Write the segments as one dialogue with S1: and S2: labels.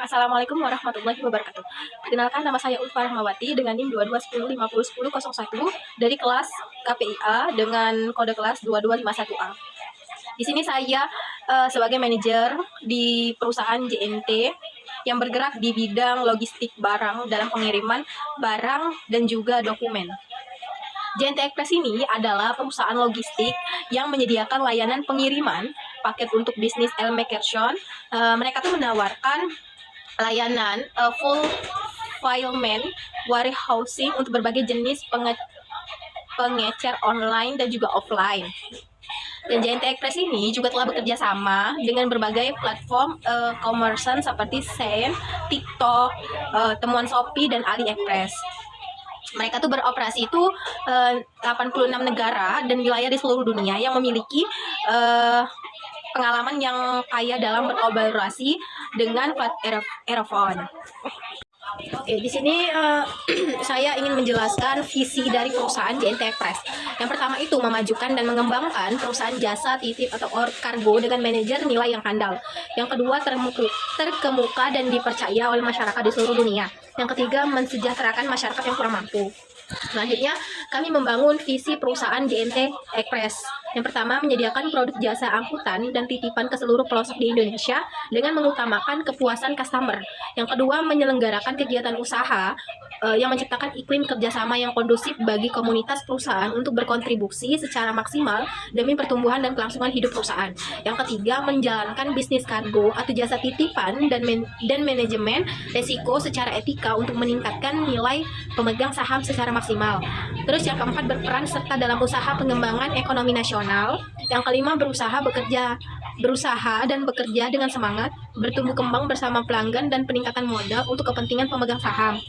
S1: Assalamualaikum warahmatullahi wabarakatuh. Perkenalkan, nama saya Ulfa Rahmawati dengan NIM 2210501001 dari kelas KPIA dengan kode kelas 2251A. Di sini saya sebagai manajer di perusahaan JNT yang bergerak di bidang logistik barang dalam pengiriman barang dan juga dokumen. JNT Express ini adalah perusahaan logistik yang menyediakan layanan pengiriman paket untuk bisnis Elmekerson. Mereka tuh menawarkan layanan full fulfillment warehousing untuk berbagai jenis pengecer online dan juga offline. Dan JNT Express ini juga telah bekerja sama dengan berbagai platform commerce seperti Shein, TikTok, Temuan Shopee, dan AliExpress. Mereka tuh beroperasi itu 86 negara dan wilayah di seluruh dunia yang memiliki pengalaman yang kaya dalam berkolaborasi dengan plat Aerophone. Oke, di sini saya ingin menjelaskan visi dari perusahaan JNT Express. Yang pertama itu memajukan dan mengembangkan perusahaan jasa titip atau kargo dengan manajer nilai yang handal. Yang kedua, terkemuka dan dipercaya oleh masyarakat di seluruh dunia. Yang ketiga, mensejahterakan masyarakat yang kurang mampu. Selanjutnya, kami membangun visi perusahaan JNT Express. Yang pertama, menyediakan produk jasa angkutan dan titipan ke seluruh pelosok di Indonesia dengan mengutamakan kepuasan customer. Yang kedua, menyelenggarakan kegiatan usaha yang menciptakan iklim kerjasama yang kondusif bagi komunitas perusahaan untuk berkontribusi secara maksimal demi pertumbuhan dan kelangsungan hidup perusahaan. Yang ketiga, menjalankan bisnis kargo atau jasa titipan dan manajemen resiko secara etika untuk meningkatkan nilai pemegang saham secara maksimal. Terus yang keempat, berperan serta dalam usaha pengembangan ekonomi nasional. Yang kelima, berusaha dan bekerja dengan semangat, bertumbuh kembang bersama pelanggan dan peningkatan modal untuk kepentingan pemegang saham.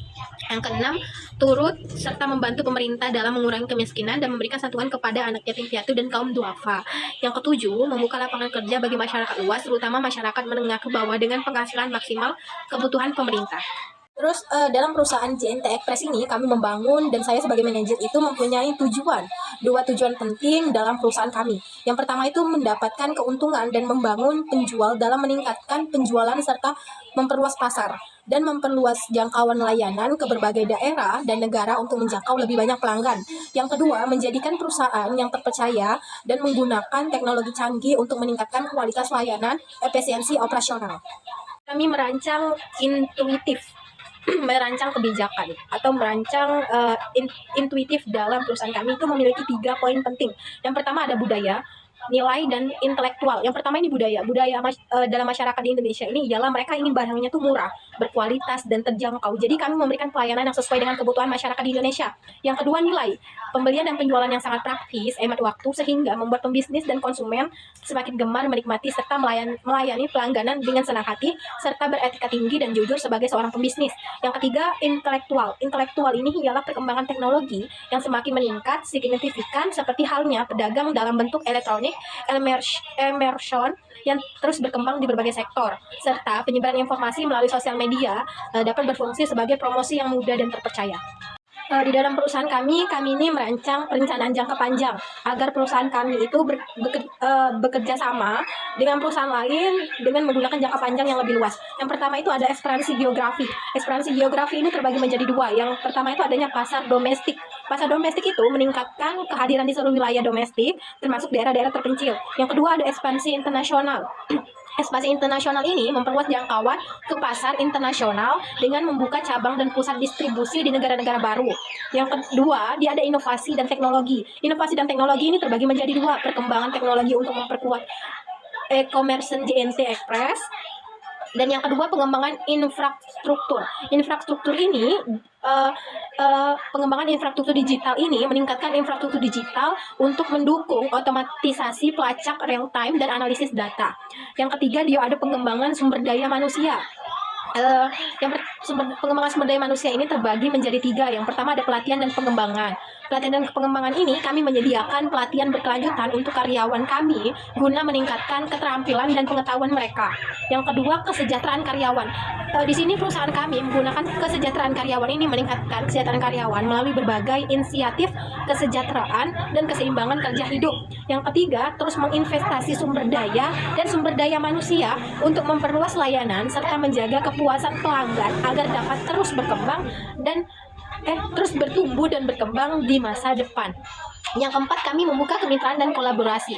S1: Yang keenam, turut serta membantu pemerintah dalam mengurangi kemiskinan dan memberikan santunan kepada anak yatim piatu dan kaum duafa. Yang ketujuh, membuka lapangan kerja bagi masyarakat luas, terutama masyarakat menengah ke bawah dengan penghasilan maksimal kebutuhan pemerintah. Terus dalam perusahaan JNT Express ini kami membangun dan saya sebagai manajer itu mempunyai dua tujuan penting dalam perusahaan kami. Yang pertama itu mendapatkan keuntungan dan membangun penjual dalam meningkatkan penjualan serta memperluas pasar dan memperluas jangkauan layanan ke berbagai daerah dan negara untuk menjangkau lebih banyak pelanggan. Yang kedua, menjadikan perusahaan yang terpercaya dan menggunakan teknologi canggih untuk meningkatkan kualitas layanan, efisiensi operasional. Kami merancang merancang kebijakan atau merancang intuitif dalam perusahaan kami itu memiliki 3 poin penting. Yang pertama ada budaya, nilai, dan intelektual. Yang pertama ini budaya dalam masyarakat di Indonesia ini ialah mereka ingin barangnya tuh murah, berkualitas, dan terjangkau. Jadi kami memberikan pelayanan yang sesuai dengan kebutuhan masyarakat di Indonesia. Yang kedua, nilai, pembelian dan penjualan yang sangat praktis, hemat waktu, sehingga membuat pembisnis dan konsumen semakin gemar menikmati serta melayani pelangganan dengan senang hati, serta beretika tinggi dan jujur sebagai seorang pembisnis. Yang ketiga, intelektual. Intelektual ini ialah perkembangan teknologi yang semakin meningkat signifikan seperti halnya pedagang dalam bentuk elektronik, immersion yang terus berkembang di berbagai sektor, serta penyebaran informasi melalui sosial media dapat berfungsi sebagai promosi yang mudah dan terpercaya. Di dalam perusahaan kami ini merancang perencanaan jangka panjang agar perusahaan kami itu bekerja sama dengan perusahaan lain dengan menggunakan jangka panjang yang lebih luas. Yang pertama itu ada ekspansi geografi. Ekspansi geografi ini terbagi menjadi dua. Yang pertama itu adanya pasar domestik. Pasar domestik itu meningkatkan kehadiran di seluruh wilayah domestik, termasuk daerah-daerah terpencil. Yang kedua ada ekspansi internasional. Ekspansi internasional ini memperluas jangkauan ke pasar internasional dengan membuka cabang dan pusat distribusi di negara-negara baru. Yang kedua, dia ada inovasi dan teknologi. Inovasi dan teknologi ini terbagi menjadi dua. Perkembangan teknologi untuk memperkuat e-commerce JNT Express. Dan yang kedua, pengembangan infrastruktur. Infrastruktur ini, pengembangan infrastruktur digital ini meningkatkan infrastruktur digital untuk mendukung otomatisasi pelacak real time dan analisis data. Yang ketiga, dia ada pengembangan sumber daya manusia. Pengembangan sumber daya manusia ini terbagi menjadi 3. Yang pertama ada pelatihan dan pengembangan. Pelatihan dan pengembangan ini kami menyediakan pelatihan berkelanjutan untuk karyawan kami guna meningkatkan keterampilan dan pengetahuan mereka. Yang kedua, kesejahteraan karyawan. Di sini perusahaan kami menggunakan kesejahteraan karyawan ini meningkatkan kesejahteraan karyawan melalui berbagai inisiatif kesejahteraan dan keseimbangan kerja hidup. Yang ketiga, terus menginvestasi sumber daya dan sumber daya manusia untuk memperluas layanan serta menjaga kepuasan kepuasan pelanggan agar dapat terus berkembang dan terus bertumbuh dan berkembang di masa depan. Yang keempat, kami membuka kemitraan dan kolaborasi.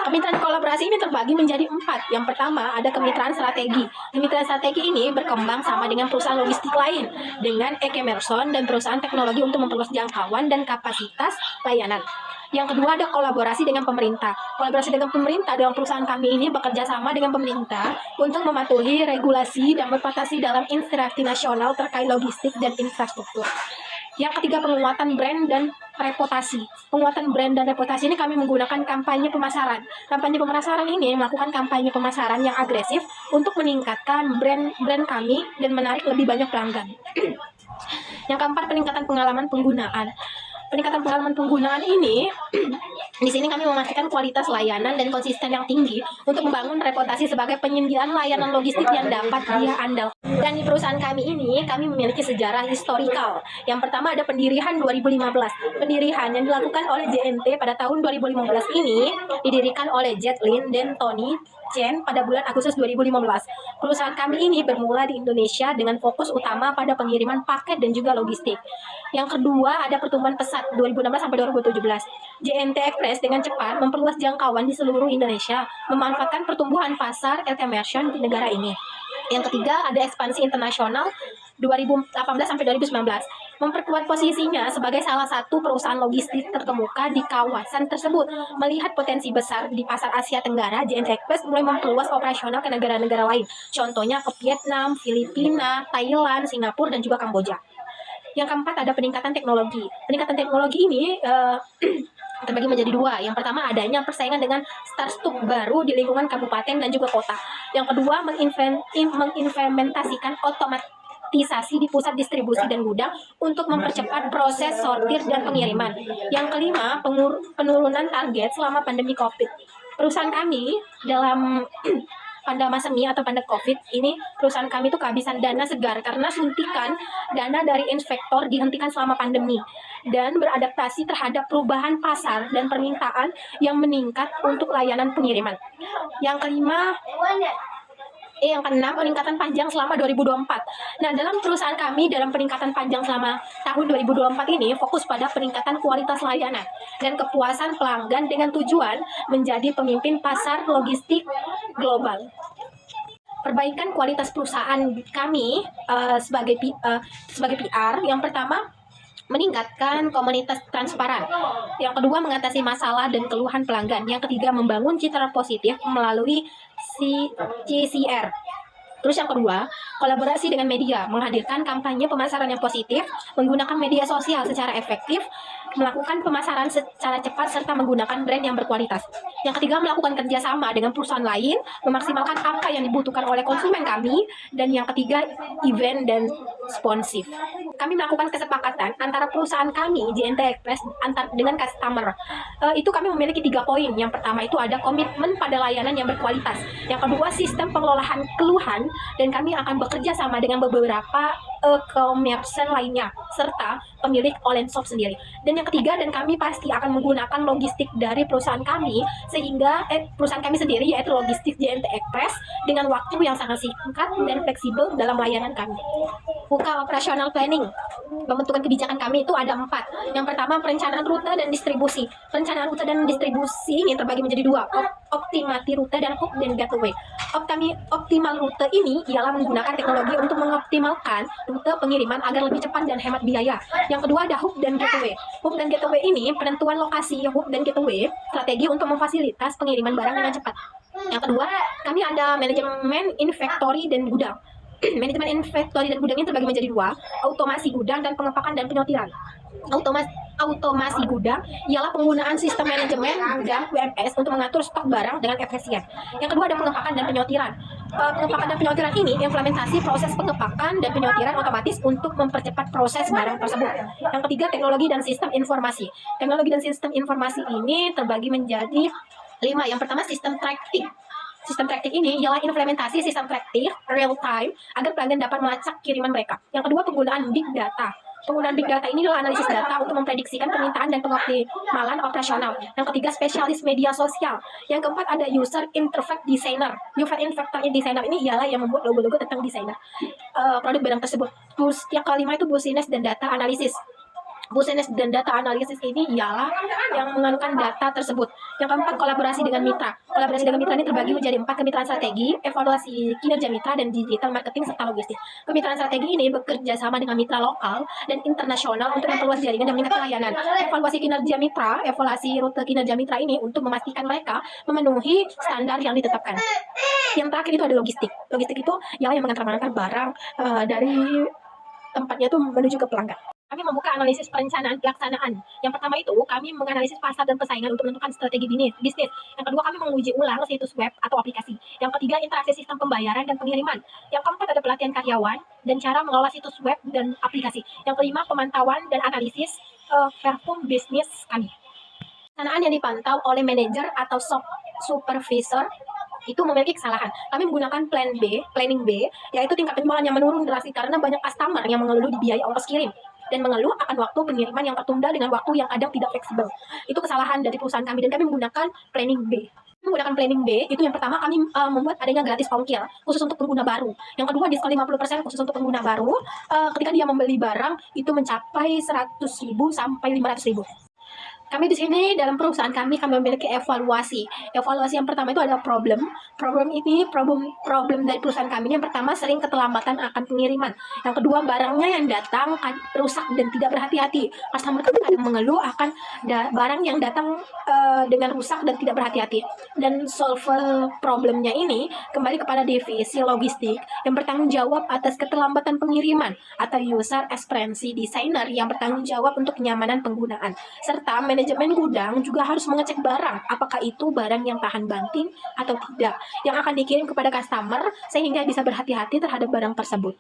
S1: Kemitraan kolaborasi ini terbagi menjadi 4. Yang pertama, ada kemitraan strategi. Kemitraan strategi ini berkembang sama dengan perusahaan logistik lain, dengan e-commerce dan perusahaan teknologi untuk memperluas jangkauan dan kapasitas layanan. Yang kedua, ada kolaborasi dengan pemerintah. Kolaborasi dengan pemerintah dalam perusahaan kami ini bekerja sama dengan pemerintah untuk mematuhi regulasi dan berpartisipasi dalam inisiatif nasional terkait logistik dan infrastruktur. Yang ketiga, penguatan brand dan reputasi. Penguatan brand dan reputasi ini kami menggunakan kampanye pemasaran. Kampanye pemasaran ini melakukan kampanye pemasaran yang agresif untuk meningkatkan brand kami dan menarik lebih banyak pelanggan. Yang keempat, peningkatan pengalaman penggunaan. Peningkatan pengalaman penggunaan ini, di sini kami memastikan kualitas layanan dan konsisten yang tinggi untuk membangun reputasi sebagai penyediaan layanan logistik yang dapat dia andalkan. Dan di perusahaan kami ini, kami memiliki sejarah historikal. Yang pertama ada pendirian 2015. Pendirian yang dilakukan oleh JNT pada tahun 2015 ini didirikan oleh Jet Lin dan Tony Chen pada bulan Agustus 2015. Perusahaan kami ini bermula di Indonesia dengan fokus utama pada pengiriman paket dan juga logistik. Yang kedua ada pertumbuhan pesat 2016 sampai 2017. JNT Express dengan cepat memperluas jangkauan di seluruh Indonesia, memanfaatkan pertumbuhan pasar e-commerce di negara ini. Yang ketiga ada ekspansi internasional 2018 sampai 2019, memperkuat posisinya sebagai salah satu perusahaan logistik terkemuka di kawasan tersebut. Melihat potensi besar di pasar Asia Tenggara, JNT Express mulai memperluas operasional ke negara-negara lain. Contohnya ke Vietnam, Filipina, Thailand, Singapura, dan juga Kamboja. Yang keempat ada peningkatan teknologi. Peningkatan teknologi ini terbagi menjadi 2. Yang pertama adanya persaingan dengan startup baru di lingkungan kabupaten dan juga kota. Yang kedua mengimplementasikan otomatisasi di pusat distribusi dan gudang untuk mempercepat proses sortir dan pengiriman. Yang kelima, penurunan target selama pandemi COVID. Perusahaan kami dalam pandemi atau pandemi COVID ini, perusahaan kami itu kehabisan dana segar karena suntikan dana dari investor dihentikan selama pandemi dan beradaptasi terhadap perubahan pasar dan permintaan yang meningkat untuk layanan pengiriman. Yang keenam, peningkatan panjang selama 2024. Nah, dalam perusahaan kami, dalam peningkatan panjang selama tahun 2024 ini, fokus pada peningkatan kualitas layanan dan kepuasan pelanggan dengan tujuan menjadi pemimpin pasar logistik global. Perbaikan kualitas perusahaan kami sebagai PR, yang pertama, meningkatkan komunitas transparan. Yang kedua, mengatasi masalah dan keluhan pelanggan. Yang ketiga, membangun citra positif melalui CCR. Terus yang kedua, kolaborasi dengan media, menghadirkan kampanye pemasaran yang positif, menggunakan media sosial secara efektif, melakukan pemasaran secara cepat, serta menggunakan brand yang berkualitas. Yang ketiga, melakukan kerjasama dengan perusahaan lain, memaksimalkan apa yang dibutuhkan oleh konsumen kami. Dan yang ketiga, event dan sponsif. Kami melakukan kesepakatan antara perusahaan kami, JNT Express, dengan customer. Itu kami memiliki 3 poin. Yang pertama itu ada komitmen pada layanan yang berkualitas. Yang kedua, sistem pengelolaan keluhan, dan kami akan bekerja sama dengan beberapa komersial lainnya, serta pemilik online shop sendiri. Dan yang ketiga, dan kami pasti akan menggunakan logistik dari perusahaan kami, sehingga perusahaan kami sendiri yaitu logistik JNT Express dengan waktu yang sangat singkat dan fleksibel dalam layanan kami. Buka operational planning. Pembentukan kebijakan kami itu ada 4. Yang pertama, perencanaan rute dan distribusi. Perencanaan rute dan distribusi ini terbagi menjadi 2. Optimasi rute dan hub dan gateway. Optimal rute ini ialah menggunakan teknologi untuk mengoptimalkan rute pengiriman agar lebih cepat dan hemat biaya. Yang kedua ada hub dan gateway. Hub dan gateway ini penentuan lokasi hub dan gateway, strategi untuk memfasilitas pengiriman barang dengan cepat. Yang kedua, kami ada manajemen inventory dan gudang. Manajemen inventory dan gudang ini terbagi menjadi 2, automasi gudang dan pengepakan dan penyortiran. Automasi gudang ialah penggunaan sistem manajemen gudang WMS untuk mengatur stok barang dengan efisien. Yang kedua ada pengepakan dan penyortiran. Pengepakan dan penyortiran ini implementasi proses pengepakan dan penyortiran otomatis untuk mempercepat proses barang tersebut. Yang ketiga, teknologi dan sistem informasi. Teknologi dan sistem informasi ini terbagi menjadi 5. Yang pertama, sistem tracking. Sistem tracking ini ialah implementasi sistem tracking real time agar pelanggan dapat melacak kiriman mereka. Yang kedua, penggunaan big data. Penggunaan big data ini adalah analisis data untuk memprediksikan permintaan dan pengoptimalan operasional. Yang ketiga, spesialis media sosial. Yang keempat, ada user interface designer. User interface designer ini ialah yang membuat logo-logo tentang desainer produk barang tersebut. Terus yang kelima itu business dan data analisis. Business dan data analisis ini ialah yang menganukan data tersebut. Yang keempat, kolaborasi dengan mitra. Kolaborasi dengan mitra ini terbagi menjadi 4: kemitraan strategi, evaluasi kinerja mitra, dan digital marketing serta logistik. Kemitraan strategi ini bekerja sama dengan mitra lokal dan internasional untuk memperluas jaringan dan meningkatkan layanan. Evaluasi kinerja mitra, evaluasi rute kinerja mitra ini untuk memastikan mereka memenuhi standar yang ditetapkan. Yang terakhir itu ada logistik. Logistik itu ialah yang mengantar barang dari tempatnya itu menuju ke pelanggan. Kami membuka analisis perencanaan pelaksanaan. Yang pertama itu kami menganalisis pasar dan persaingan untuk menentukan strategi bisnis. Yang kedua, kami menguji ulang situs web atau aplikasi. Yang ketiga, interaksi sistem pembayaran dan pengiriman. Yang keempat, ada pelatihan karyawan dan cara mengelola situs web dan aplikasi. Yang kelima, pemantauan dan analisis perform bisnis kami. Pelaksanaan yang dipantau oleh manajer atau supervisor itu memiliki kesalahan. Kami menggunakan planning B, yaitu tingkat penjualan yang menurun drastis karena banyak customer yang mengeluh di biaya ongkos kirim dan mengeluh akan waktu pengiriman yang tertunda dengan waktu yang kadang tidak fleksibel. Itu kesalahan dari perusahaan kami dan kami menggunakan planning B. Menggunakan planning B, itu yang pertama kami membuat adanya gratis ongkir khusus untuk pengguna baru. Yang kedua, diskon 50% khusus untuk pengguna baru ketika dia membeli barang itu mencapai 100.000 sampai 500.000. Kami di sini dalam perusahaan kami memiliki evaluasi. Evaluasi yang pertama itu ada problem. Problem dari perusahaan kami. Yang pertama, sering keterlambatan akan pengiriman. Yang kedua, barangnya yang datang rusak dan tidak berhati-hati. Customer kami kadang mengeluh akan barang yang datang dengan rusak dan tidak berhati-hati. Dan solver problemnya ini kembali kepada divisi logistik yang bertanggung jawab atas keterlambatan pengiriman atau user experience designer yang bertanggung jawab untuk kenyamanan penggunaan. Serta manajemen gudang juga harus mengecek barang, apakah itu barang yang tahan banting atau tidak, yang akan dikirim kepada customer sehingga bisa berhati-hati terhadap barang tersebut.